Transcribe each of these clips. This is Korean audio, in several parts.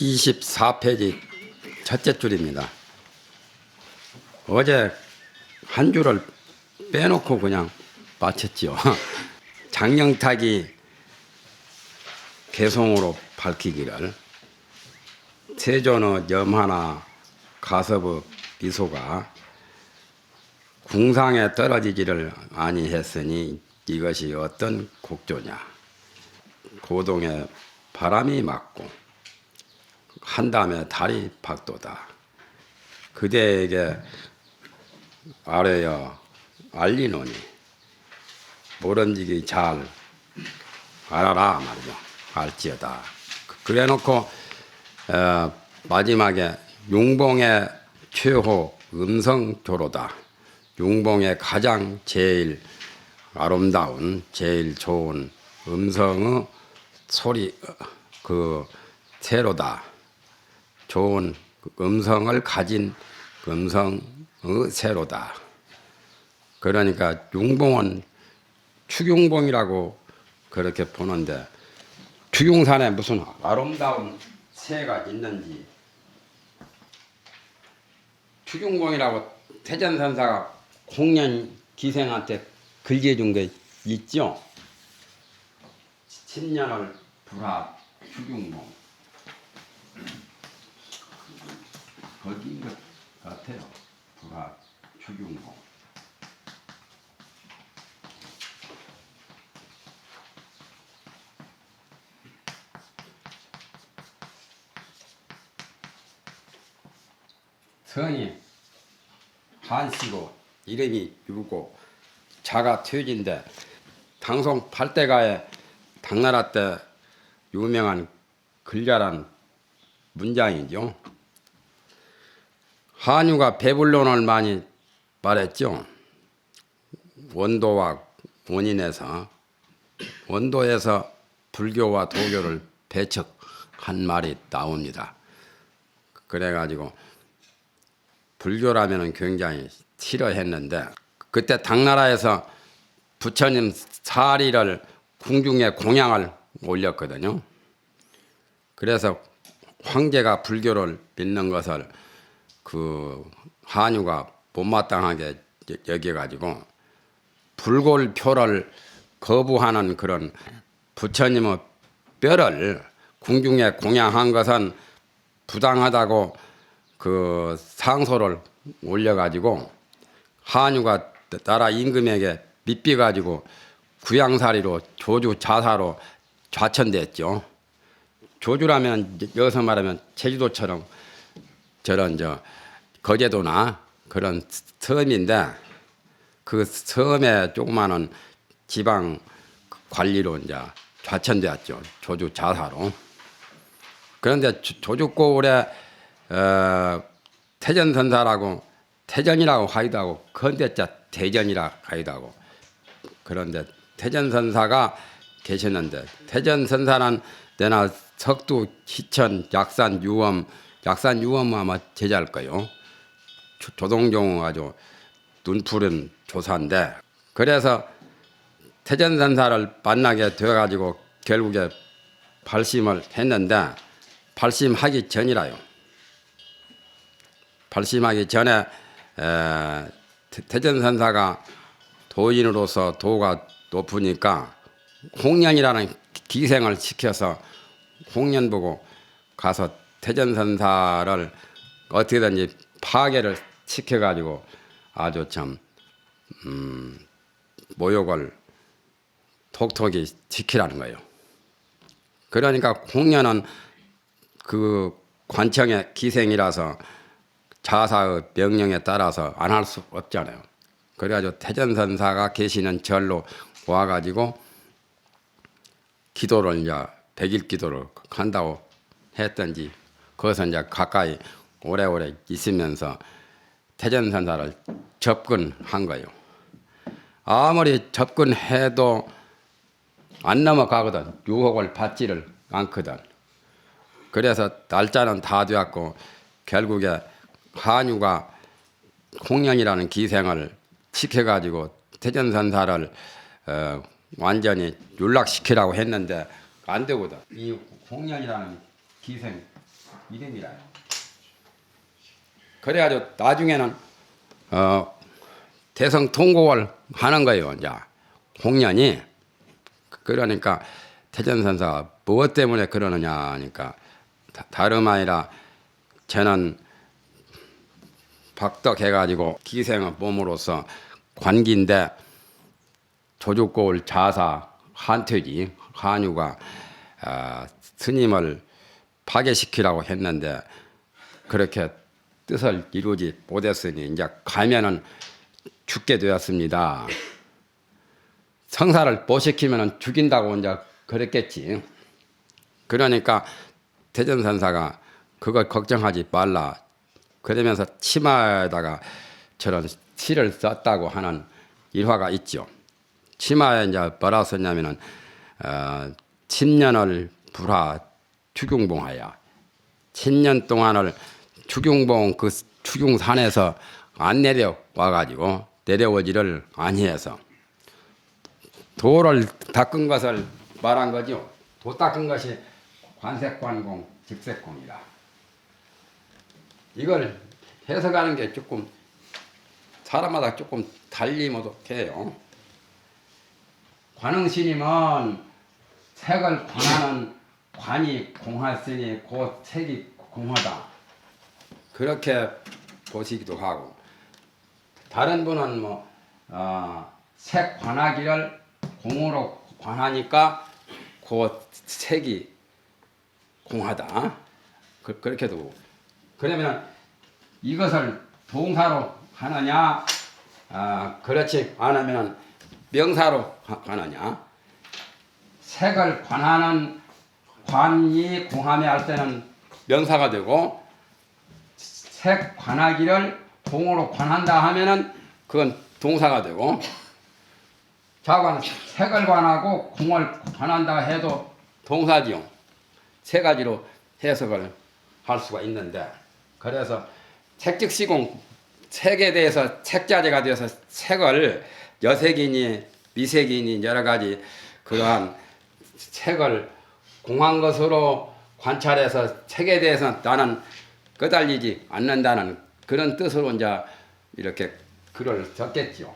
24페이지 첫째 줄입니다. 어제 한 줄을 빼놓고 그냥 마쳤지요. 장영탁이 개송으로 밝히기를 세존의 염하나 가섭의 미소가 궁상에 떨어지지를 아니했으니 이것이 어떤 곡조냐. 고동에 바람이 맞고 한담에 달이 박도다. 그대에게 아뢰어 알리노니 모름지기 잘 알아라 말이죠. 알지어다. 그래 놓고 마지막에 용봉의 최호 음성조로다. 용봉의 가장 제일 아름다운 제일 좋은 음성의 소리 그 새로다. 좋은 음성을 가진 음성의 새로다. 그러니까 용봉은 축용봉이라고 그렇게 보는데 축용산에 무슨 아름다운 새가 있는지 축용봉이라고 태전선사가 홍련 기생한테 글재준 게 있죠. 10년을 불하 축용봉 거기인 것 같아요. 불하 축용봉. 성이 한씨고 이름이 유고 자가 퇴진데 당송 8대가에 당나라 때 유명한 글자란 문장이죠. 한유가 배불론을 많이 말했죠. 원도와 원인에서 원도에서 불교와 도교를 배척한 말이 나옵니다. 그래가지고 불교라면 굉장히 싫어했는데 그때 당나라에서 부처님 사리를 궁중에 공양을 올렸거든요. 그래서 황제가 불교를 믿는 것을 그 한유가 못마땅하게 여겨가지고 불골표를 거부하는 그런 부처님의 뼈를 궁중에 공양한 것은 부당하다고 그 상소를 올려가지고 한유가 나라 임금에게 밑비가지고 구양살이로 조주 자사로 좌천됐죠. 조주라면 여기서 말하면 제주도처럼 저런 거제도나 그런 섬인데 그 섬에 조그마한 지방 관리로 이제 좌천되었죠. 조주 자사로. 그런데 조주고을에 태전선사라고 태전이라고 하기도 하고 건대자 대전이라 하기도 하고 그런데 태전선사가 계셨는데 태전선사는 내나 석두, 희천, 약산, 유엄 아마 제자일 거요. 조동종 아주 눈푸른 조사인데 그래서 태전선사를 만나게 되어가지고 결국에 발심을 했는데 발심하기 전이라요. 발심하기 전에 태전선사가 도인으로서 도가 높으니까 홍련이라는 기생을 시켜서 홍련 보고 가서 태전선사를 어떻게든지 파괴를 시켜가지고 아주 참 모욕을 톡톡히 시키라는 거예요. 그러니까 홍련은 그 관청의 기생이라서 자사의 명령에 따라서 안 할 수 없잖아요. 그래가지고 태전선사가 계시는 절로 와가지고 기도를 이제 백일 기도를 한다고 했던지 거기서 이제 가까이 오래오래 있으면서 태전선사를 접근한 거예요. 아무리 접근해도 안 넘어가거든. 유혹을 받지를 않거든. 그래서 날짜는 다 되었고 결국에 한유가 홍련이라는 기생을 시켜가지고 태전선사를 완전히 윤락시키라고 했는데 안 되거든. 이 홍련이라는 기생 이름이라요. 그래가지고 나중에는 대성통곡을 하는 거예요. 이제 공연이. 그러니까 태전선사가 무엇 때문에 그러느냐 하니까 다름 아니라 저는 박덕해가지고 기생의 몸으로서 관기인데 조죽고을 자사 한퇴지 한유가 스님을 파괴시키라고 했는데 그렇게 뜻을 이루지 못했으니 이제 가면은 죽게 되었습니다. 성사를 못 시키면은 죽인다고 이제 그랬겠지. 그러니까 태전선사가 그걸 걱정하지 말라. 그러면서 치마에다가 저런 시를 썼다고 하는 일화가 있죠. 치마에 이제 뭐라 썼냐면은 침년을 불하 추경봉하야. 10년 동안을 추경봉 그 추경산에서 안 내려와가지고 내려오지를 아니해서 도를 닦은 것을 말한 거죠. 도 닦은 것이 관색관공, 직색공이다. 이걸 해석하는 게 조금 사람마다 조금 달리모독해요. 관흥스님은 색을 관하는 관이 공하으니 곧 색이 공하다. 그렇게 보시기도 하고 다른 분은 색 관하기를 공으로 관하니까 곧 색이 공하다. 그렇게도. 그러면 이것을 동사로 하느냐, 그렇지 않으면 명사로 하느냐. 색을 관하는 관이 공함에 할 때는 명사가 되고 색 관하기를 공으로 관한다 하면은 그건 동사가 되고 자관 색을 관하고 공을 관한다 해도 동사지요. 세 가지로 해석을 할 수가 있는데 그래서 색즉시공 색에 대해서 색자재가 되어서 색을 여색이니 미색이니 여러 가지 그러한 색을 공한 것으로 관찰해서 색에 대해서 나는 끄달리지 않는다는 그런 뜻으로 이제 이렇게 글을 썼겠죠.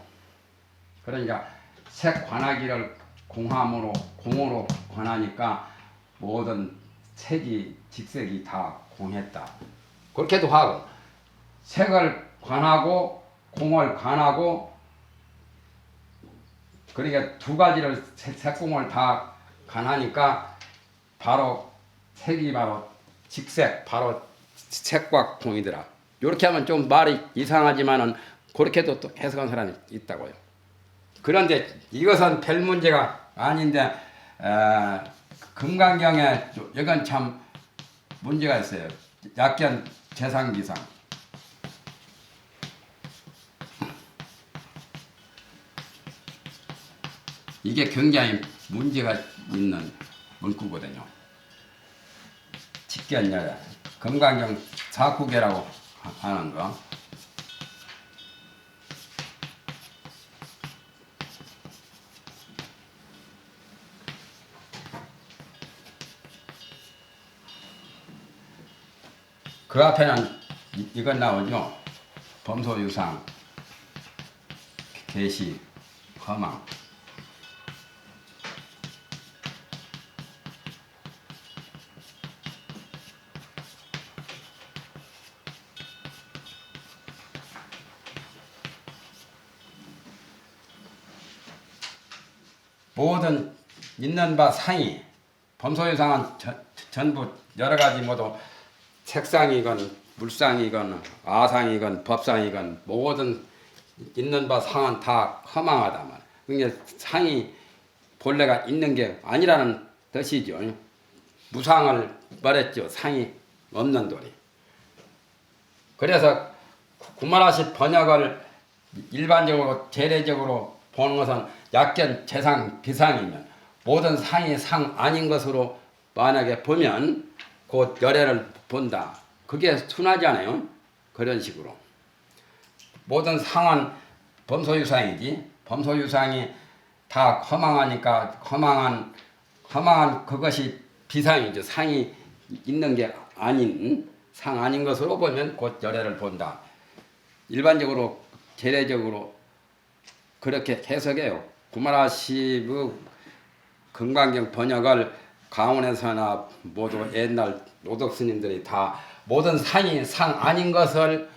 그러니까 색 관하기를 공함으로 공으로 관하니까 모든 색이 직색이 다 공했다. 그렇게도 하고 색을 관하고 공을 관하고 그러니까 두 가지를 색공을 다 관하니까 바로 색이 바로 직색 바로 색과 공이더라. 이렇게 하면 좀 말이 이상하지만은 그렇게도 또 해석한 사람이 있다고요. 그런데 이것은 별 문제가 아닌데 금강경에 이건 참 문제가 있어요. 약견 재상기상. 이게 굉장히 문제가 있는 문구거든요. 직견여야 금강경 사구계라고 하는 거. 그 앞에는 이건 나오죠. 범소유상, 계시, 허망. 모든 있는 바 상이 범소유상은 전부 여러 가지 모두 색상이건 물상이건 아상이건 법상이건 모든 있는 바 상은 다 허망하다만 그러니까 상이 본래가 있는 게 아니라는 뜻이죠. 무상을 말했죠. 상이 없는 도리. 그래서 구만하시 번역을 일반적으로 재래적으로 보는 것은 약견 재상 비상이면 모든 상이 상 아닌 것으로 만약에 보면 곧 열애를 본다. 그게 순하지 않아요? 그런 식으로. 모든 상은 범소유상이지. 범소유상이 다 허망하니까 허망한 그것이 비상이죠. 상이 있는 게 아닌 상 아닌 것으로 보면 곧 열애를 본다. 일반적으로 계례적으로 그렇게 해석해요. 구마라시의 금강경 번역을 강원에서나 모두 옛날 노덕 스님들이 다 모든 상이 상 아닌 것을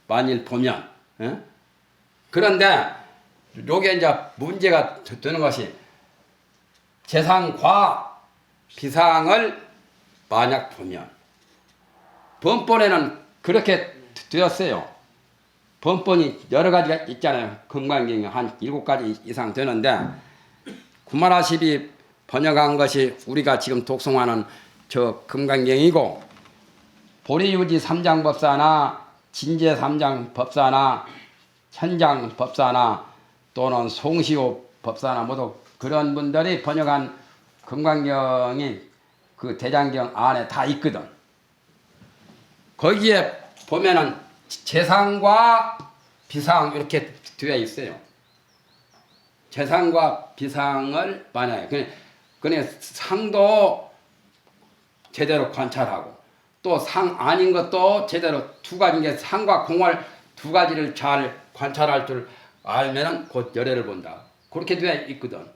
만일 보면, 그런데 요게 이제 문제가 되는 것이 재상과 비상을 만약 보면 번본에는 그렇게 되었어요. 번본이 여러 가지가 있잖아요. 금강경이 한 7가지 이상 되는데 구마라십이 번역한 것이 우리가 지금 독송하는 저 금강경이고 보리유지 삼장법사나 진제 삼장법사나 현장법사나 또는 송시호 법사나 모두 그런 분들이 번역한 금강경이 그 대장경 안에 다 있거든. 거기에 보면은 재상과 비상 이렇게 되어 있어요. 재상과 비상을 만약에 그냥 상도 제대로 관찰하고 또 상 아닌 것도 제대로 두 가지인 게 상과 공을 두 가지를 잘 관찰할 줄 알면은 곧 열애를 본다. 그렇게 되어 있거든.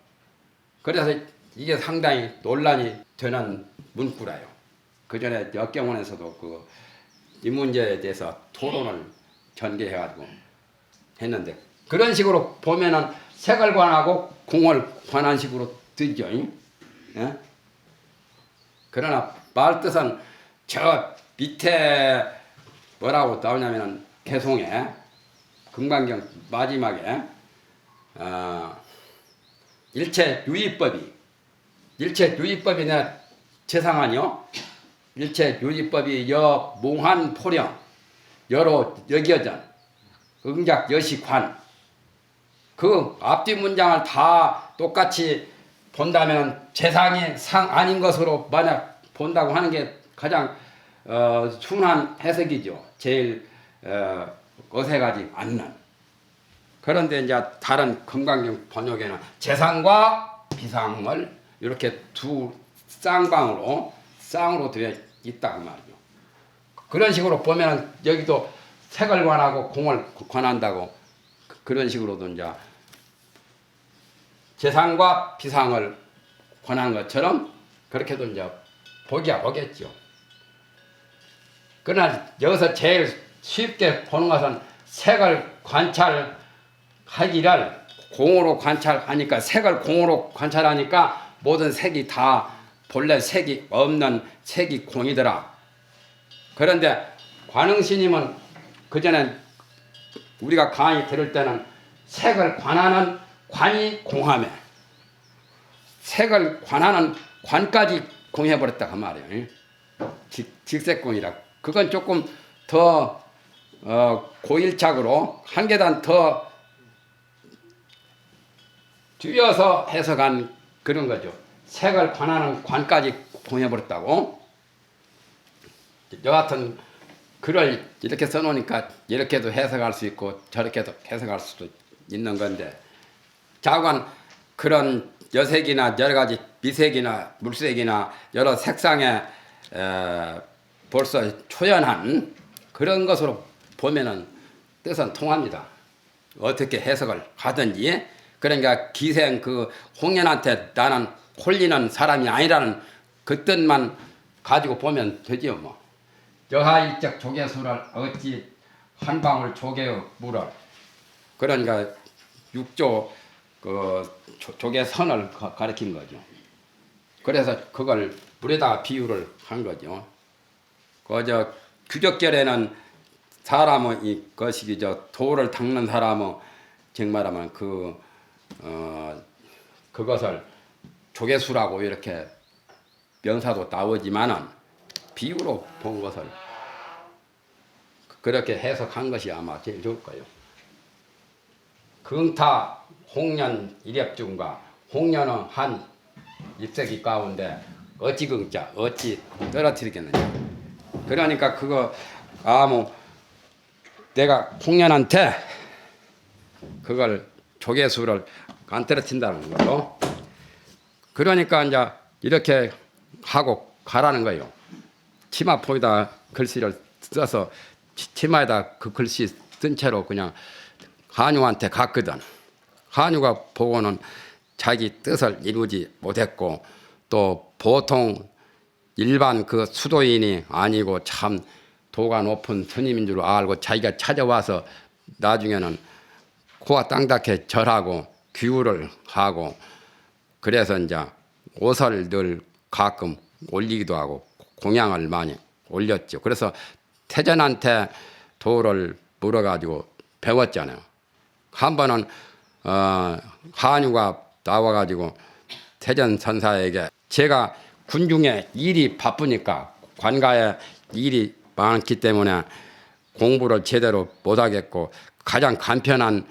그래서 이게 상당히 논란이 되는 문구라요. 그 전에 역경원에서도 이 문제에 대해서 토론을 전개해가지고 했는데 그런 식으로 보면은 색을 관하고 공을 관한 식으로 되죠. 예? 그러나 말 뜻은 저 밑에 뭐라고 나오냐면은 개송에 금강경 마지막에 일체유의법이 내 재상하니요. 일체유의법이 여몽한포령 여로 여기여전 응작 여시관 그 앞뒤 문장을 다 똑같이 본다면 재상이 상 아닌 것으로 만약 본다고 하는 게 가장 순한 해석이죠. 제일 어색하지 않는. 그런데 이제 다른 금강경 번역에는 재상과 비상을 이렇게 두 쌍으로 되어 있다 그 말이죠. 그런 식으로 보면은 여기도 색을 관하고 공을 관한다고 그런 식으로도 이제 재상과 비상을 관한 것처럼 그렇게도 이제 보기야 보겠죠. 그러나 여기서 제일 쉽게 보는 것은 색을 관찰하기를 공으로 관찰하니까 색을 공으로 관찰하니까 모든 색이 다 본래 색이 없는 색이 공이더라. 그런데 관흥스님은 그전에 우리가 강의 들을 때는 색을 관하는 관이 공함에 색을 관하는 관까지 공해버렸다 그 말이에요. 직색공이라. 그건 조금 더 고일착으로 한 계단 더 뒤어서 해석한 그런 거죠. 색을 관하는 관까지 공해버렸다고. 여하튼 글을 이렇게 써놓으니까 이렇게도 해석할 수 있고 저렇게도 해석할 수도 있는 건데 자관 그런 여색이나 여러 가지 미색이나 물색이나 여러 색상에 벌써 초연한 그런 것으로 보면은 뜻은 통합니다. 어떻게 해석을 하든지. 그러니까 기생 그 홍련한테 나는 홀리는 사람이 아니라는 그 뜻만 가지고 보면 되지요 뭐. 여하일적 조개수를 어찌 한 방울 조개의 물을 그러니까 육조 그 조개선을 가리킨 거죠. 그래서 그걸 물에다가 비유를 한 거죠. 그저 규적절에는 사람의 이 것이 저 돌을 닦는 사람의 정말하면 그것을 조개수라고 이렇게 명사도 나오지만은 비유로 본 것을 그렇게 해석한 것이 아마 제일 좋을 거예요. 긍타 홍련 일엽중과 홍련은 한 잎새기 가운데 어찌 긍자 어찌 떨어뜨리겠느냐. 그러니까 그거 아무 내가 홍련한테 그걸 조개수를 안 떨어뜨린다는 거죠. 그러니까 이제 이렇게 하고 가라는 거예요. 치마포에다 글씨를 써서 치마에다 그 글씨 쓴 채로 그냥 한유한테 갔거든. 한유가 보고는 자기 뜻을 이루지 못했고 또 보통 일반 그 수도인이 아니고 참 도가 높은 스님인 줄 알고 자기가 찾아와서 나중에는 코가 땅닿게 절하고 귀우를 하고 그래서 이제 옷을 늘 가끔 올리기도 하고 공양을 많이 올렸죠. 그래서 태전한테 도를 물어가지고 배웠잖아요. 한 번은 한유가 나와가지고 태전 선사에게 제가 군중에 일이 바쁘니까 관가에 일이 많기 때문에 공부를 제대로 못하겠고 가장 간편한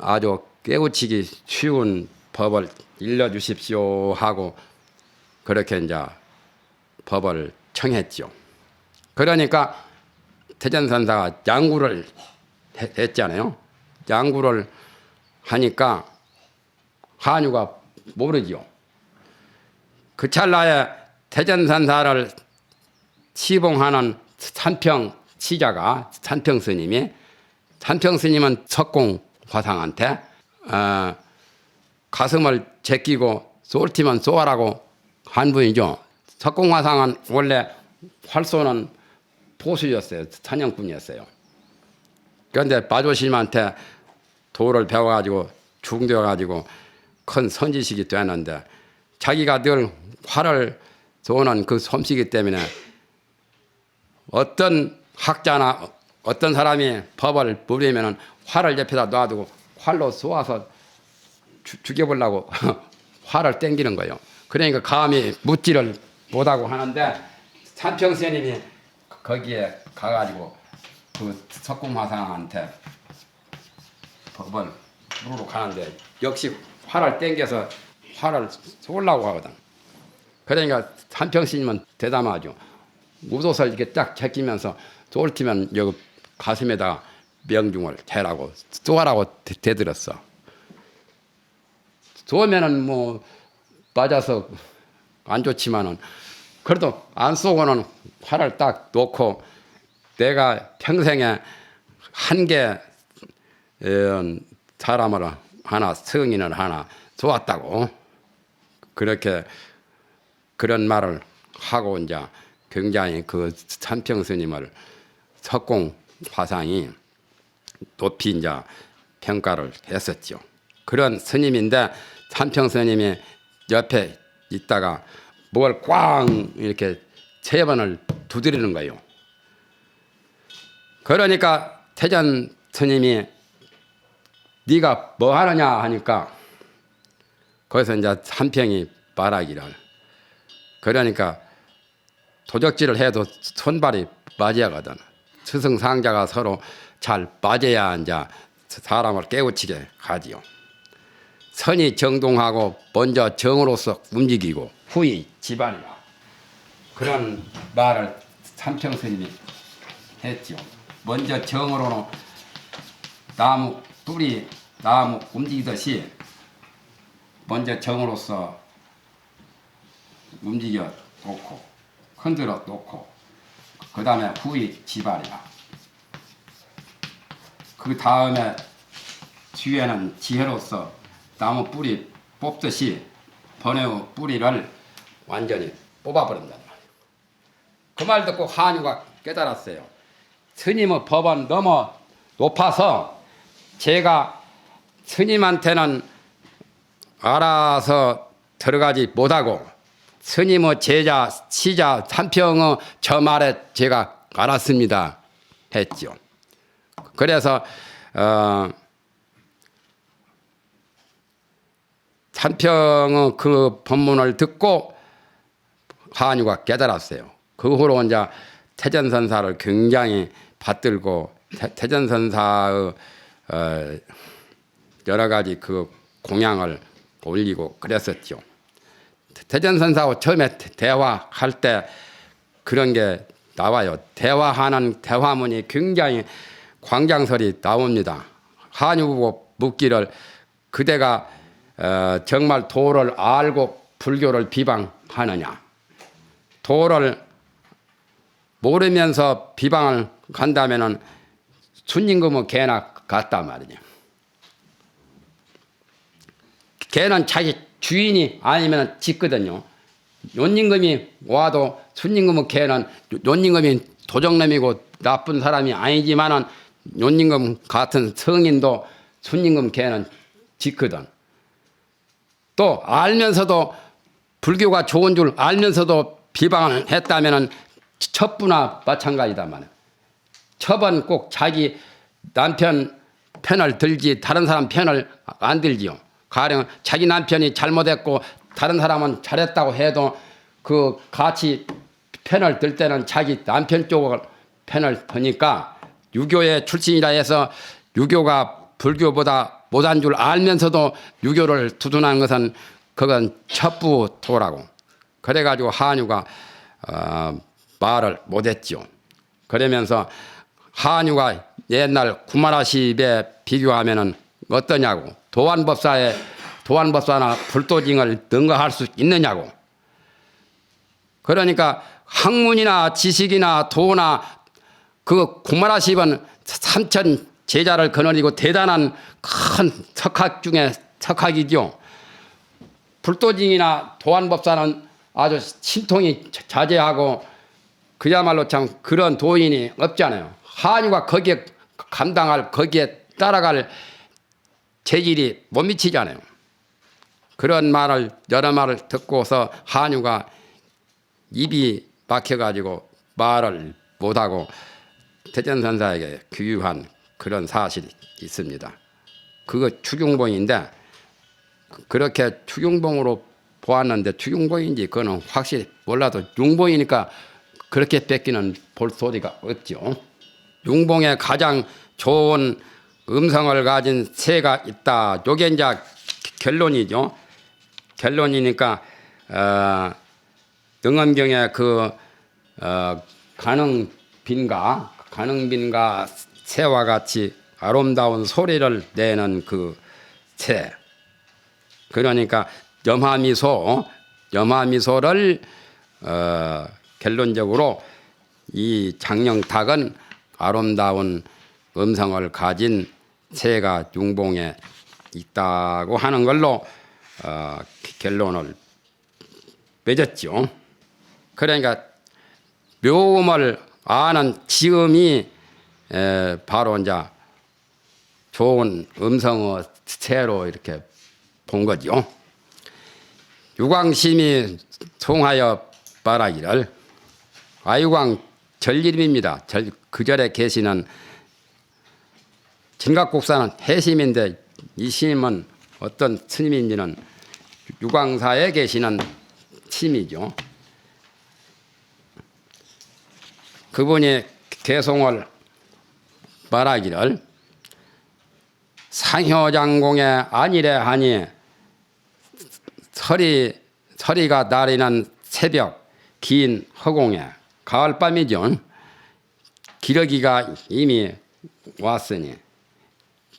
아주 깨우치기 쉬운 법을 일러주십시오 하고 그렇게 이제 법을 청했죠. 그러니까 태전선사가 양구를 했잖아요. 양구를 하니까 한유가 모르죠. 그 찰나에 태전선사를 시봉하는 산평 치자가 산평 스님이 산평 스님은 석공 화상한테 가슴을 제끼고 쏠티면 쏘아라고 한 분이죠. 석공 화상은 원래 활 쏘는 포수였어요. 사냥꾼이었어요. 그런데 마조심한테 도를 배워가지고 중되어가지고 큰 선지식이 되었는데 자기가 늘 활을 쏘는 그 솜씨이기 때문에 어떤 학자나 어떤 사람이 법을 부리면 활을 옆에다 놔두고 활로 쏘아서 죽여보려고 활을 땡기는 거예요. 그러니까 감히 묻지를 못하고 하는데 산평스님이 거기에 가가지고 그 석공화상한테 법을 물으러 가는데 역시 활을 땡겨서 활을 쏘려고 하거든. 그러니까 산평스님은 대담하죠. 무도설 이렇게 딱 제끼면서 쏠티면 여기 가슴에다가 명중을 재라고 쏘아라고 대들었어. 쏘면은 뭐 맞아서 안 좋지만은 그래도 안 쏘고는 활을 딱 놓고 내가 평생에 한 개 사람을 하나 성인을 하나 쏘았다고 그렇게 그런 말을 하고 이제 굉장히 그 산평 스님을 석공 화상이 높이 이제 평가를 했었죠. 그런 스님인데 산평 스님이 옆에 있다가 뭘 꽝 이렇게 3번을 두드리는 거예요. 그러니까 태전 스님이 네가 뭐 하느냐 하니까 거기서 이제 산평이 말하기를 그러니까 도적질을 해도 손발이 맞아야거든. 스승상자가 서로 잘 맞아야 이제 사람을 깨우치게 하지요. 선이 정동하고 먼저 정으로서 움직이고 후이 집안이라 그런 말을 산평 스님이 했죠. 먼저 정으로는 나무 뿌리 나무 움직이듯이 먼저 정으로서 움직여 놓고 흔들어 놓고 그 다음에 후이 집안이라 그 다음에 뒤에는 지혜로서 나무 뿌리 뽑듯이 번외의 뿌리를 완전히 뽑아버린단 말이에요. 그 말 듣고 한유가 깨달았어요. 스님의 법은 너무 높아서 제가 스님한테는 알아서 들어가지 못하고 스님의 제자 시자 산평의 저 말에 제가 알았습니다 했죠. 그래서 산평의 그 법문을 듣고 한유가 깨달았어요. 그 후로 이제 태전선사를 굉장히 받들고 태전선사의 여러 가지 그 공양을 올리고 그랬었죠. 태전선사하고 처음에 대화할 때 그런 게 나와요. 대화하는 대화문이 굉장히 광장설이 나옵니다. 한유 보고 묻기를 그대가 정말 도를 알고 불교를 비방하느냐. 도를 모르면서 비방을 간다면은 순임금은 개나 같단 말이죠. 개는 자기 주인이 아니면 짖거든요. 논임금이 와도 순임금은 개는 논임금이 도적놈이고 나쁜 사람이 아니지만은 논임금 같은 성인도 순임금 개는 짖거든. 또 알면서도 불교가 좋은 줄 알면서도 비방을 했다면은 첩부나 마찬가지다 말이야. 첩은 꼭 자기 남편 편을 들지 다른 사람 편을 안 들지요. 가령 자기 남편이 잘못했고 다른 사람은 잘했다고 해도 그 같이 편을 들 때는 자기 남편 쪽을 편을 드니까 유교의 출신이라 해서 유교가 불교보다 못한 줄 알면서도 유교를 두둔하는 것은 그건 첩부토라고. 그래가지고 한유가 말을 못했죠. 그러면서 한유가 옛날 구마라십에 비교하면은 어떠냐고. 도안법사나 불도징을 능가할 수 있느냐고. 그러니까 학문이나 지식이나 도나 그 구마라십은 3천 제자를 거느리고 대단한 큰 석학 중에 석학이죠. 불도징이나 도안법사는 아주 신통이 자제하고 그야말로 참 그런 도인이 없잖아요. 한유가 거기에 감당할 거기에 따라갈 재질이 못 미치잖아요. 그런 말을 여러 말을 듣고서 한유가 입이 막혀가지고 말을 못하고 태전선사에게 귀유한 그런 사실이 있습니다. 그거 추경봉인데 그렇게 추경봉으로 보았는데 추경봉인지 그거는 확실히 몰라도 융봉이니까 그렇게 뺏기는 볼 소리가 없죠. 융봉에 가장 좋은 음성을 가진 새가 있다. 요게 이제 결론이죠. 결론이니까 능엄경에 그 가능빈가 새와 같이 아름다운 소리를 내는 그 새. 그러니까 염화미소를 결론적으로 이 장령탁은 아름다운 음성을 가진 새가 융봉에 있다고 하는 걸로 결론을 맺었죠. 그러니까 묘음을 아는 지음이 바로 이제 좋은 음성의 새로 이렇게 본 거죠. 유광심이 송하여 말하기를 아유광 절이름입니다. 그 절에 계시는 진각국사는 해심인데 이 스님은 어떤 스님인지는 유광사에 계시는 스님이죠. 그분이 개송을 말하기를 상효장공에 안일해 하니 서리가 나리는 새벽 긴 허공에 가을밤이죠. 기러기가 이미 왔으니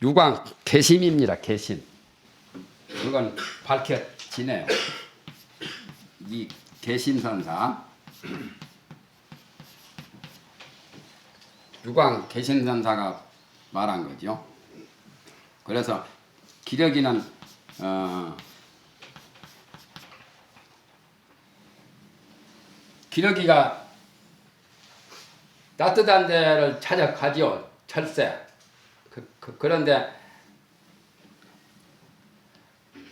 유광 개심입니다. 개심. 그건 밝혀지네요. 이 개심선사 유광 개심선사가 말한 거죠. 그래서 기러기는 기러기가 따뜻한 데를 찾아가지요. 철새. 그런데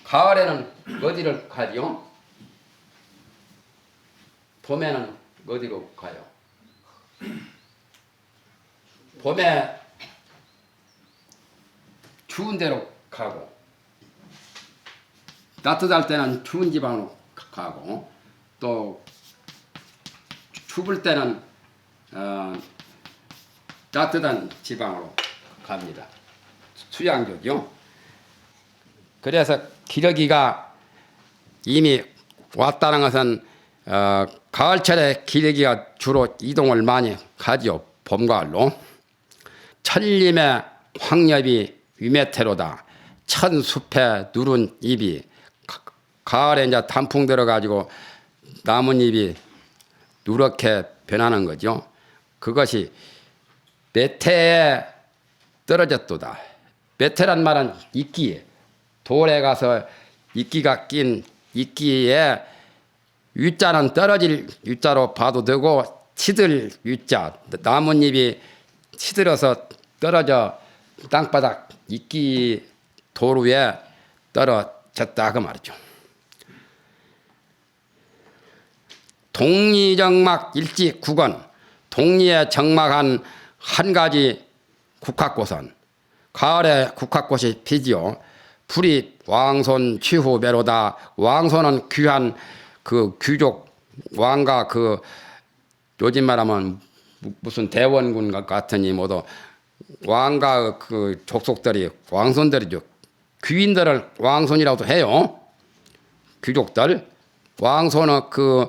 가을에는 어디를 가지요? 봄에는 어디로 가요? 봄에 추운 데로 가고 따뜻할 때는 추운 지방으로 가고 또 추울 때는 따뜻한 지방으로 갑니다. 수양조죠. 그래서 기러기가 이미 왔다는 것은 가을철에 기러기가 주로 이동을 많이 가지요. 봄가을로. 천림의 황엽이 위메테로다. 천숲에 누른 잎이 가을에 이제 단풍 들어가지고 나뭇잎이 누렇게 변하는 거죠. 그것이 메태에 떨어졌도다. 메태란 말은 이끼, 돌에 가서 이끼가 낀 이끼에 위자는 떨어질 위자로 봐도 되고 치들 위자, 나뭇잎이 치들어서 떨어져 땅바닥 이끼 돌 위에 떨어졌다 그 말이죠. 동리정막 일지 국원, 동리에 정막한 한 가지 국화꽃은 가을에 국화꽃이 피지요. 풀이 왕손 취후매로다. 왕손은 귀한 그 귀족 왕가 그 요즘 말하면 무슨 대원군 같으니 모두 왕가 그 족속들이 왕손들이죠. 귀인들을 왕손이라고도 해요. 귀족들. 왕손은 그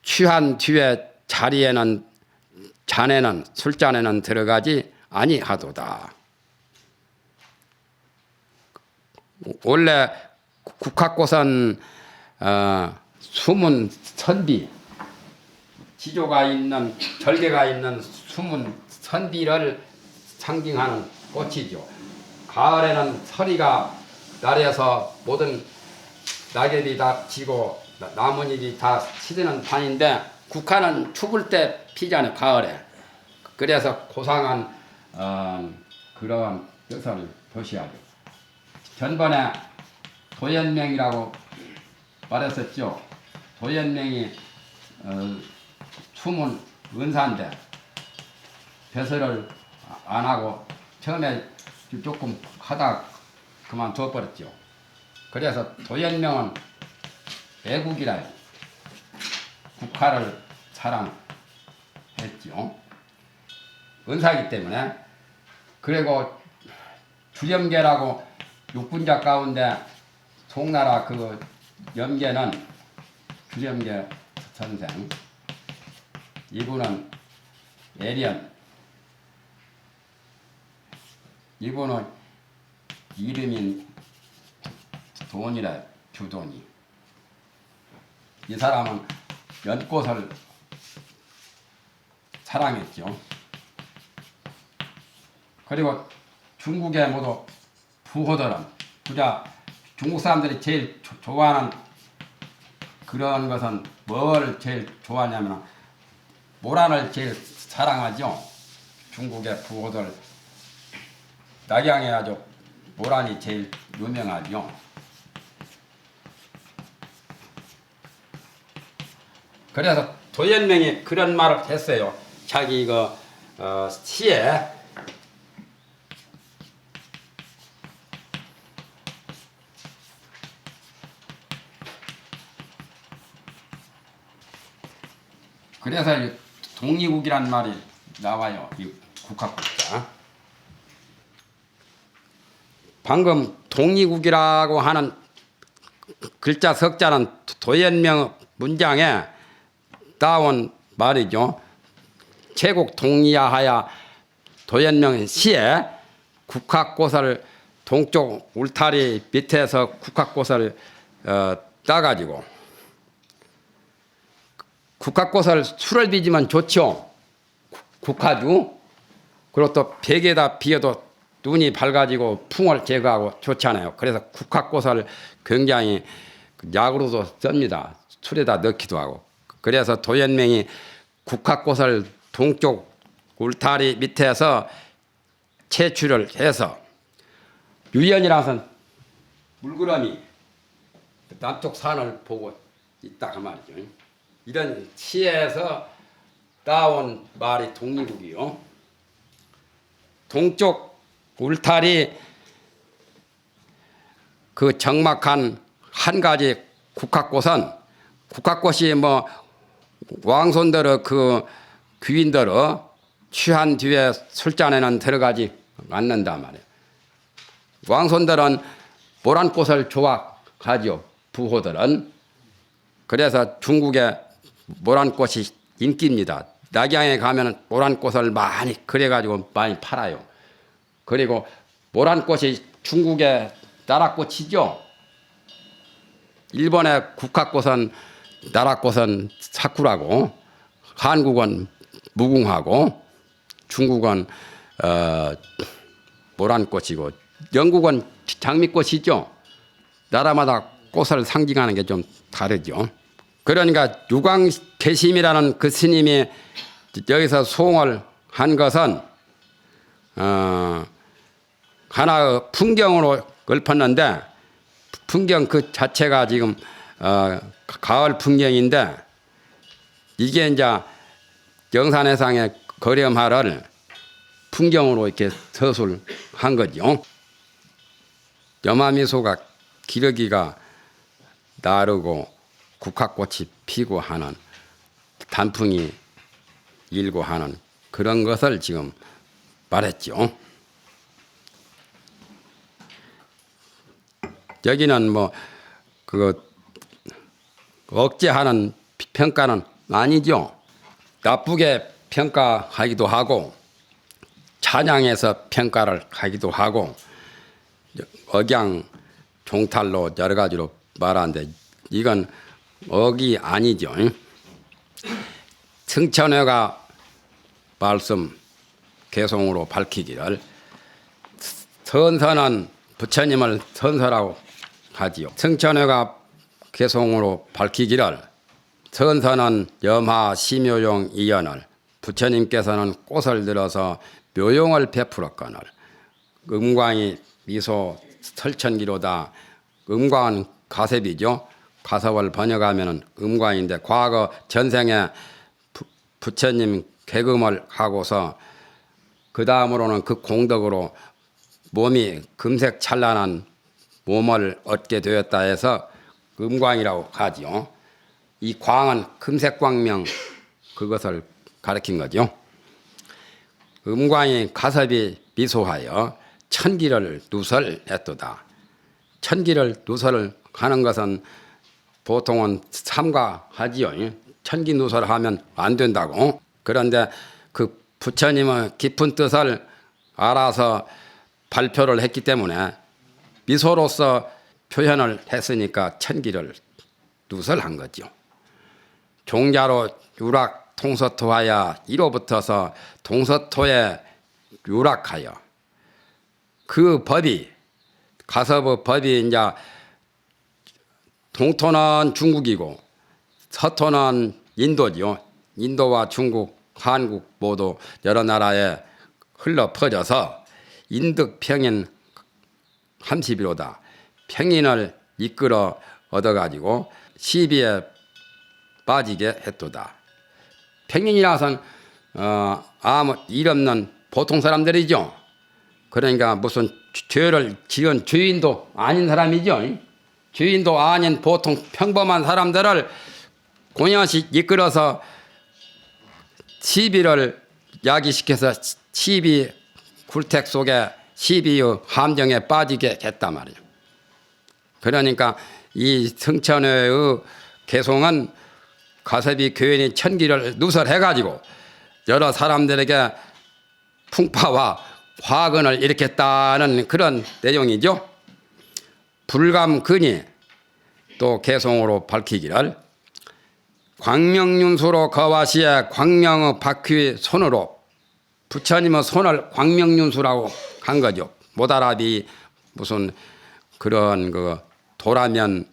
취한 뒤에 자리에는 잔에는 술잔에는 들어가지 아니하도다. 원래 국화꽃은 숨은 선비, 지조가 있는 절개가 있는 숨은 선비를 상징하는 꽃이죠. 가을에는 서리가 날에서 모든 낙엽이 다 지고 나뭇잎이 다 시드는 판인데 국화는 추울 때 피잖아요. 가을에. 그래서 고상한 그러한 뜻을 표시하죠. 전번에 도연명이라고 말했었죠. 도연명이 숨은 은사인데 배설을 안 하고 처음에 조금 하다 그만둬 버렸죠. 그래서 도연명은 애국이라 국화를 사랑했죠. 은사이기 때문에. 그리고 주염계라고 육분자 가운데 송나라 그 염계는 주염계 선생, 이분은 예련, 이분은 이름인 돈이라 주돈이. 이 사람은 연꽃을 사랑했죠. 그리고 중국의 모두 부호들은 부자 중국 사람들이 제일 좋아하는 그런 것은 뭘 제일 좋아하냐면 모란을 제일 사랑하죠. 중국의 부호들 낙양에 아주 모란이 제일 유명하죠. 그래서 도연명이 그런 말을 했어요. 자기 이거 시에 그래서 동리국이란 말이 나와요. 이 국화국자. 방금 동리국이라고 하는 글자 석자는 도연명 문장에 따온 말이죠. 제국 동리하야 도연명 시에 국화꽃을 동쪽 울타리 밑에서 국화꽃을 따가지고 국화꽃을 술을 빚으면 좋죠. 국화주. 그리고 또 벽에다 비어도 눈이 밝아지고 풍을 제거하고 좋잖아요. 그래서 국화꽃을 굉장히 약으로도 씁니다. 술에다 넣기도 하고. 그래서 도연명이 국화꽃을 동쪽 울타리 밑에서 채취를 해서 유연이라서는 물구름이 남쪽 산을 보고 있다 그 말이죠. 이런 시에서 따온 말이 동리국이요. 동쪽 울타리 그 적막한 한 가지 국화꽃은 국화꽃이 뭐 왕손들의 그 귀인들의 취한 뒤에 술잔에는 들어가지 않는다 말이에요. 왕손들은 모란꽃을 좋아하죠. 부호들은. 그래서 중국에 모란꽃이 인기입니다. 낙양에 가면 모란꽃을 많이 그래가지고 많이 팔아요. 그리고 모란꽃이 중국의 나라꽃이죠. 일본의 국화꽃은 나라꽃은 사쿠라고 한국은 무궁화고 중국은 모란꽃이고 영국은 장미꽃이죠. 나라마다 꽃을 상징하는 게 좀 다르죠. 그러니까 유광개심이라는 그 스님이 여기서 수홍을 한 것은 하나의 풍경으로 읊었는데 풍경 그 자체가 지금 가을 풍경인데 이게 이제 영산해상의 거렴하를 풍경으로 이렇게 서술한 거죠. 염화미소가 기러기가 나르고 국화꽃이 피고 하는 단풍이 일고 하는 그런 것을 지금 말했죠. 여기는 뭐 그거 억제하는 평가는 아니죠. 나쁘게 평가하기도 하고 찬양해서 평가를 하기도 하고 억양 종탈로 여러 가지로 말하는데 이건 억이 아니죠. 승천회가 말씀 개송으로 밝히기를 선선한 부처님을 선서라고 하지요. 승천회가 개송으로 밝히기를 선선한 염화 심요용 이연을 부처님께서는 꽃을 들어서 묘용을 베풀었거늘 음광이 미소 설천기로다. 음광은 가섭이죠. 가섭을 번역하면 음광인데 과거 전생에 부처님 개금을 하고서 그 다음으로는 그 공덕으로 몸이 금색 찬란한 몸을 얻게 되었다 해서 음광이라고 하지요. 이 광은 금색광명 그것을 가리킨 거죠. 음광이 가섭이 미소하여 천기를 누설했도다. 천기를 누설을 하는 것은 보통은 삼가하지요. 천기 누설하면 안 된다고. 그런데 그 부처님의 깊은 뜻을 알아서 발표를 했기 때문에 미소로서 표현을 했으니까 천기를 누설한 거죠. 종자로 유락 통서토하여 이로 붙어서 동서토에 유락하여 그 법이 가섭의 법이 이제 동토는 중국이고 서토는 인도지요. 인도와 중국, 한국 모두 여러 나라에 흘러 퍼져서 인득평인 30이로다. 평인을 이끌어 얻어가지고 시비에 빠지게 했도다. 평인이라서는 아무 일 없는 보통 사람들이죠. 그러니까 무슨 죄를 지은 죄인도 아닌 사람이죠. 죄인도 아닌 보통 평범한 사람들을 공연시 이끌어서 시비를 야기시켜서 시비 굴택 속에 시비의 함정에 빠지게 했단 말이에요. 그러니까 이 승천회의 개송은 가섭이 교인이 천기를 누설해가지고 여러 사람들에게 풍파와 화근을 일으켰다는 그런 내용이죠. 불감근이 또 개송으로 밝히기를 광명윤수로 거와시에 광명의 바퀴 손으로 부처님의 손을 광명윤수라고 한 거죠. 모다라비 무슨 그런 그 도라면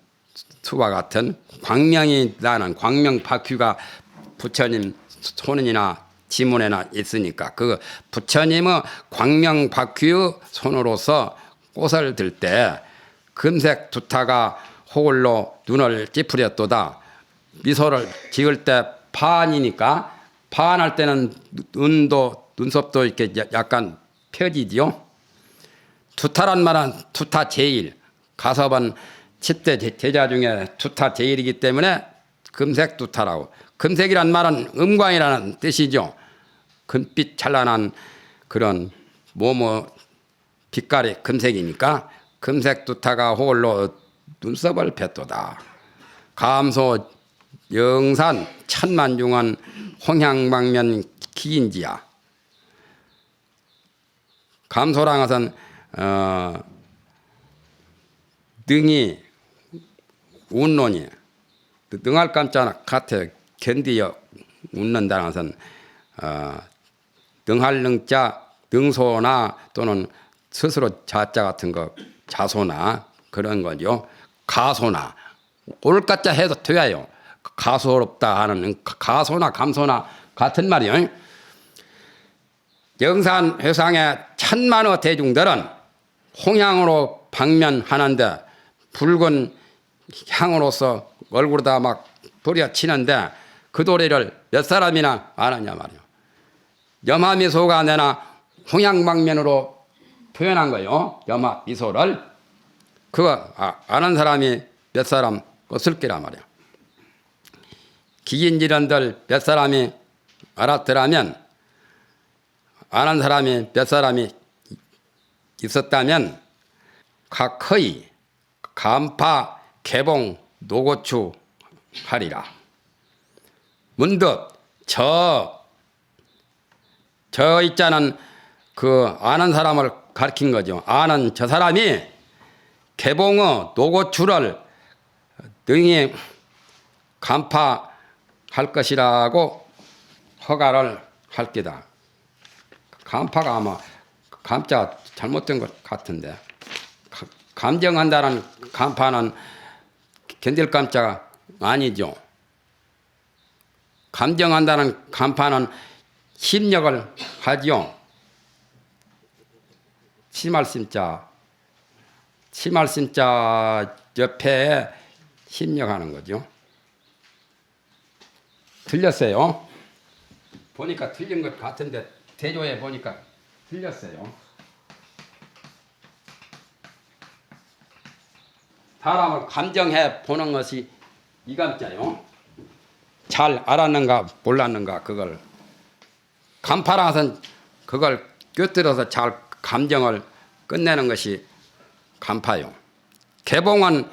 수와 같은 광명이 나는 광명 바퀴가 부처님 손이나 지문에나 있으니까 그 부처님의 광명 바퀴의 손으로서 꽃을 들 때 금색 두타가 호울로 눈을 찌푸렸도다. 미소를 지을 때 파안이니까 파안할 때는 눈썹도 이렇게 약간 펴지지요. 두타란 말은 두타 제일 가섭은 10대 제자 중에 두타 제일이기 때문에 금색 두타라고. 금색이란 말은 음광이라는 뜻이죠. 금빛 찬란한 그런 빛깔이 금색이니까 금색 두타가 홀로 눈썹을 뱉도다. 감소 영산 천만중은 홍향방면 기인지야. 감소란 것은 능이 운론이 능할 깜짝 같아 견디어 웃는다는 것은 능할 능자 능소나 또는 스스로 자자 같은 거 자소나 그런 거죠. 가소나 옳까자 해도 돼요. 가소롭다 하는 가소나 감소나 같은 말이요. 영산 회상의 천만의 대중들은 홍향으로 방면하는데 붉은 향으로서 얼굴에다 막 부려치는데 그 도리를 몇 사람이나 아느냐 말이요. 염화미소가 내나 홍향방면으로 표현한 거요. 염화미소를 그거 아는 사람이 몇 사람 없을 거란 말이야. 기인지런들 몇 사람이 알았더라면 아는 사람이 몇 사람이 있었다면 각허이 간파 개봉 노고추 하리라. 문득 저 있자는 그 아는 사람을 가르친 거죠. 아는 저 사람이 개봉의 노고추를 능히 간파할 것이라고 허가를 할 게다. 간파가 아마 감자 잘못된 것 같은데 감정한다는 간파는 견딜 감자가 아니죠. 감정한다는 간파는 힘력을 하지요. 치말심자 옆에 힘력하는 거죠. 틀렸어요. 보니까 틀린 것 같은데 대조해 보니까 틀렸어요. 사람을 감정해 보는 것이 이 감자요. 잘 알았는가 몰랐는가 그걸 간파라서는 그걸 꿰뚫어서 잘 감정을 끝내는 것이 간파요. 개봉은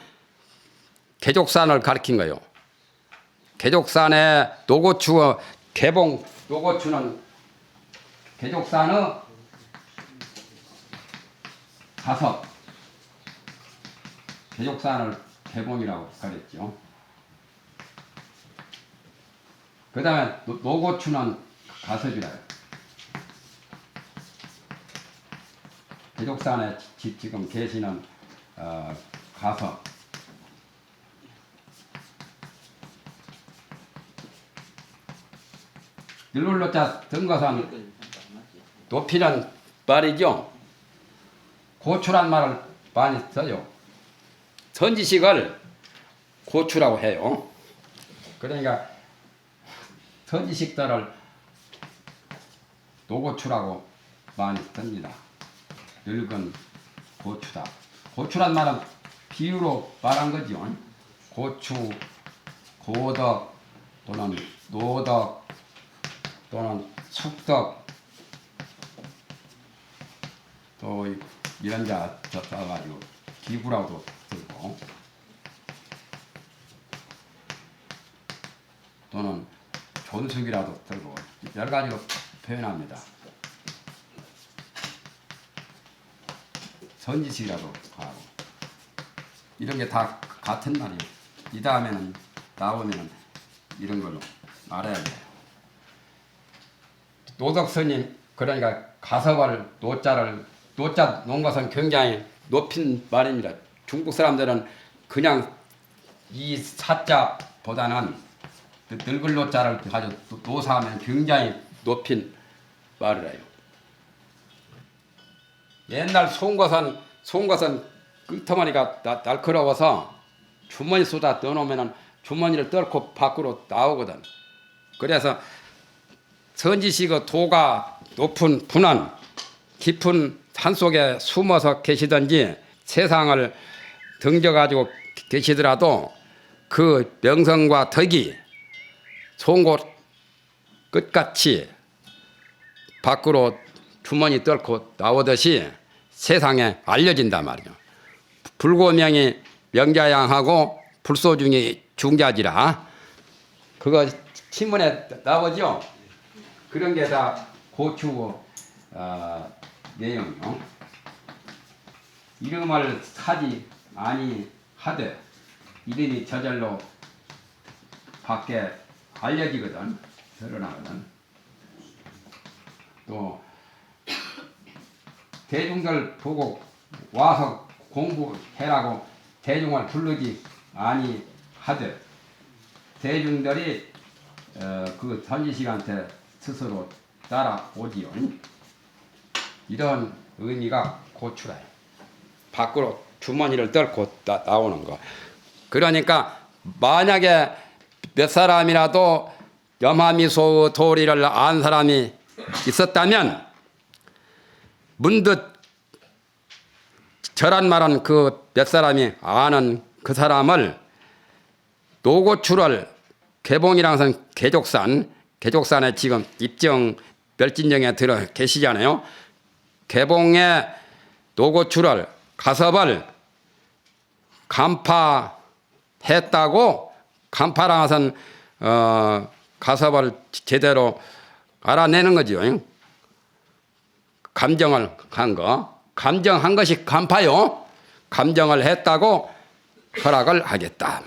개족산을 가리킨 거요. 개족산의 노고추 개봉 노고추는 개족산의 가섭 개족산을 개봉이라고 가렸죠. 그 다음에 노고추는 가섭이라요. 개족산에 지금 계시는 가섭 일룰로자 든 것은 높이는 말이죠. 고추란 말을 많이 써요. 선지식을 고추라고 해요. 그러니까 선지식들을 노고추라고 많이 씁니다. 늙은 고추다. 고추란 말은 비유로 말한 거죠. 고추, 고덕 또는 노덕 또는 숙덕 또 이런 자 써가지고 기구라고도 쓰고 또는 존숙이라도 쓰고 여러 가지로 표현합니다. 선지식이라도 하고 이런 게 다 같은 말이에요. 이 다음에는 나오면은 이런 걸로 알아야 돼요. 노덕스님 그러니까 가서발 노자 놓은 것은 굉장히 높인 말입니다. 중국 사람들은 그냥 이 사자보다는 늙을 노자를 가지고 노사하면 굉장히 높인 말을 해요. 옛날 송것은 끄트머리가 날카로워서 주머니 쏟아 넣어놓으면 주머니를 뚫고 밖으로 나오거든. 그래서 선지식의 도가 높은 분은 깊은 산속에 숨어서 계시든지 세상을 등져가지고 계시더라도 그 명성과 덕이 송곳 끝같이 밖으로 주머니 뚫고 나오듯이 세상에 알려진단 말이죠. 불고명이 명자양하고 불소중이 중자지라. 그거 신문에 나오죠. 그런 게 다 고추 내용이요. 이름을 사지 아니하되 이름이 저절로 밖에 알려지거든. 드러나거든. 또 대중들 보고 와서 공부해라고 대중을 부르지 아니하되 대중들이 그 선지식한테 스스로 따라오지요. 이런 의미가 고추라요. 밖으로 주머니를 떨고 나오는 거. 그러니까 만약에 몇 사람이라도 염화미소의 도리를 안 사람이 있었다면 문득 저란 말은 그 몇 사람이 아는 그 사람을 노고추를 개봉이라는 것은 개족산에 지금 입정 멸진정에 들어 계시잖아요. 개봉에 노고추를 가섭을 간파했다고 간파라는 것은 가섭을 제대로 알아내는 거죠. 감정을 한 거. 감정한 것이 간파요. 감정을 했다고 허락을 하겠다.